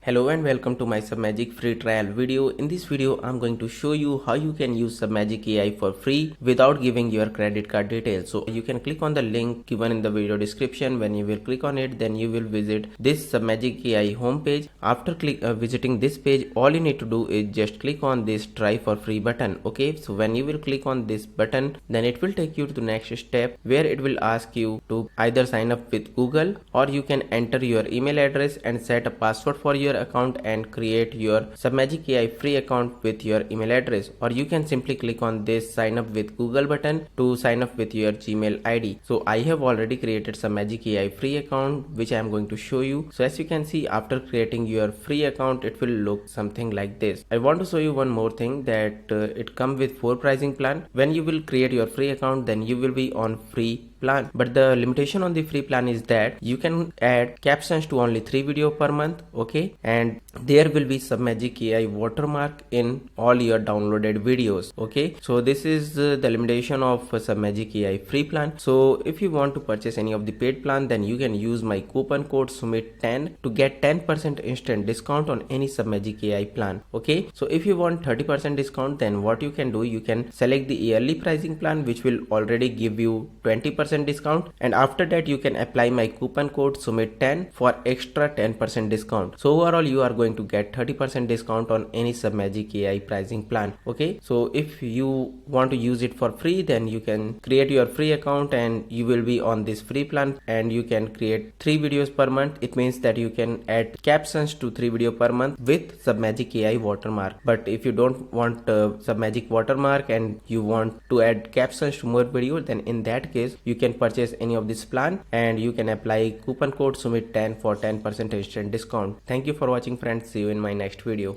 Hello and welcome to my Submagic Free Trial video. In this video, I'm going to show you how you can use Submagic AI for free without giving your credit card details. So you can click on the link given in the video description. When you will click on it, then you will visit this Submagic AI homepage. After visiting this page, all you need to do is just click on this try for free button. Okay, so when you will click on this button, then it will take you to the next step where it will ask you to either sign up with Google, or you can enter your email address and set a password for your account and create your Submagic AI free account with your email address, or you can simply click on this sign up with Google button to sign up with your Gmail ID. So I have already created Submagic AI free account, which I am going to show you. So as you can see, after creating your free account, it will look something like this. I want to show you one more thing, that it comes with 4 pricing plan. When you will create your free account, then you will be on free plan, but the limitation on the free plan is that you can add captions to only 3 video per month. Okay, and there will be Submagic AI watermark in all your downloaded videos. Okay, so this is the limitation of Submagic AI free plan. So if you want to purchase any of the paid plan, then you can use my coupon code Sumit10 to get 10% instant discount on any Submagic AI plan. Okay, so if you want 30% discount, then what you can do, you can select the yearly pricing plan, which will already give you 20% discount, and after that you can apply my coupon code Sumit10 for extra 10% discount. So overall you are going to get 30% discount on any Submagic AI pricing plan. Okay, so if you want to use it for free, then you can create your free account and you will be on this free plan, and you can create 3 videos per month. It means that you can add captions to 3 video per month with Submagic AI watermark. But if you don't want Submagic watermark and you want to add captions to more videos, then in that case you can purchase any of this plan and you can apply coupon code Sumit10 for 10% instant discount. Thank you for watching, friends. See you in my next video.